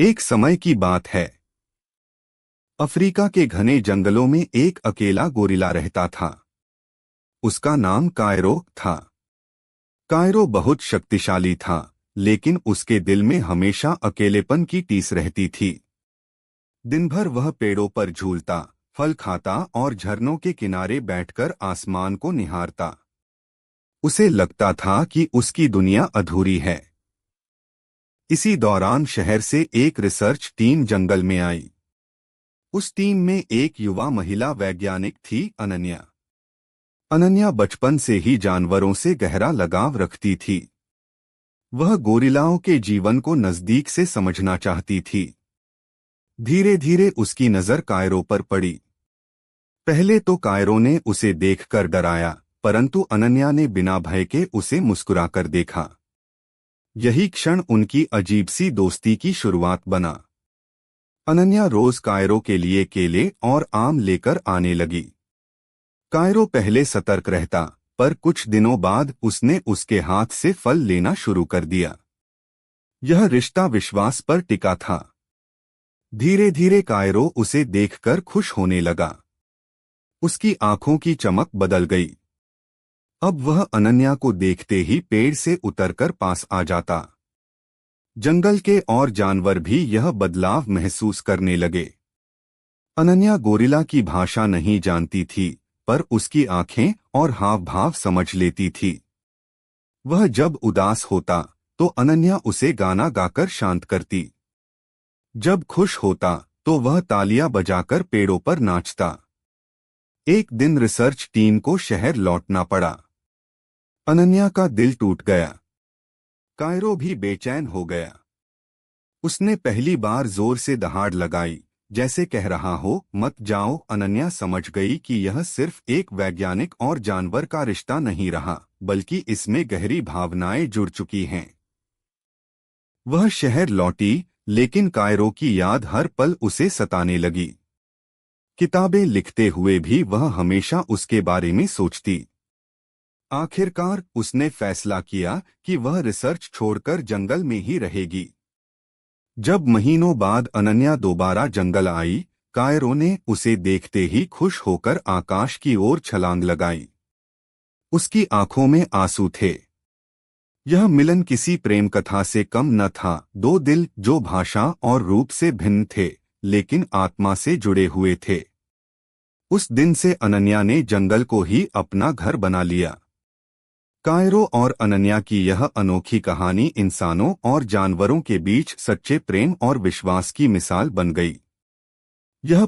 एक समय की बात है। अफ्रीका के घने जंगलों में एक अकेला गोरिल्ला रहता था। उसका नाम कायरो था। कायरो बहुत शक्तिशाली था, लेकिन उसके दिल में हमेशा अकेलेपन की टीस रहती थी। दिन भर वह पेड़ों पर झूलता, फल खाता और झरनों के किनारे बैठकर आसमान को निहारता। उसे लगता था कि उसकी दुनिया अधूरी है। इसी दौरान शहर से एक रिसर्च टीम जंगल में आई। उस टीम में एक युवा महिला वैज्ञानिक थी, अनन्या। अनन्या बचपन से ही जानवरों से गहरा लगाव रखती थी। वह गोरिल्लाओं के जीवन को नजदीक से समझना चाहती थी। धीरे धीरे उसकी नजर कायरो पर पड़ी। पहले तो कायरो ने उसे देखकर डराया, परंतु अनन्या ने बिना भय के उसे मुस्कुराकर देखा। यही क्षण उनकी अजीब सी दोस्ती की शुरुआत बना। अनन्या रोज कायरो के लिए केले और आम लेकर आने लगी। कायरो पहले सतर्क रहता, पर कुछ दिनों बाद उसने उसके हाथ से फल लेना शुरू कर दिया। यह रिश्ता विश्वास पर टिका था। धीरे धीरे कायरो उसे देखकर खुश होने लगा। उसकी आंखों की चमक बदल गई। अब वह अनन्या को देखते ही पेड़ से उतरकर पास आ जाता। जंगल के और जानवर भी यह बदलाव महसूस करने लगे। अनन्या गोरिल्ला की भाषा नहीं जानती थी, पर उसकी आंखें और हाव भाव समझ लेती थी। वह जब उदास होता तो अनन्या उसे गाना गाकर शांत करती। जब खुश होता तो वह तालियां बजाकर पेड़ों पर नाचता। एक दिन रिसर्च टीम को शहर लौटना पड़ा। अनन्या का दिल टूट गया। कायरो भी बेचैन हो गया। उसने पहली बार जोर से दहाड़ लगाई, जैसे कह रहा हो, मत जाओ। अनन्या समझ गई कि यह सिर्फ एक वैज्ञानिक और जानवर का रिश्ता नहीं रहा, बल्कि इसमें गहरी भावनाएं जुड़ चुकी हैं। वह शहर लौटी, लेकिन कायरो की याद हर पल उसे सताने लगी। किताबें लिखते हुए भी वह हमेशा उसके बारे में सोचती। आखिरकार उसने फैसला किया कि वह रिसर्च छोड़कर जंगल में ही रहेगी। जब महीनों बाद अनन्या दोबारा जंगल आई, कायरो ने उसे देखते ही खुश होकर आकाश की ओर छलांग लगाई। उसकी आंखों में आंसू थे। यह मिलन किसी प्रेम कथा से कम न था। दो दिल जो भाषा और रूप से भिन्न थे, लेकिन आत्मा से जुड़े हुए थे। उस दिन से अनन्या ने जंगल को ही अपना घर बना लिया। कायरो और अनन्या की यह अनोखी कहानी इंसानों और जानवरों के बीच सच्चे प्रेम और विश्वास की मिसाल बन गई। यह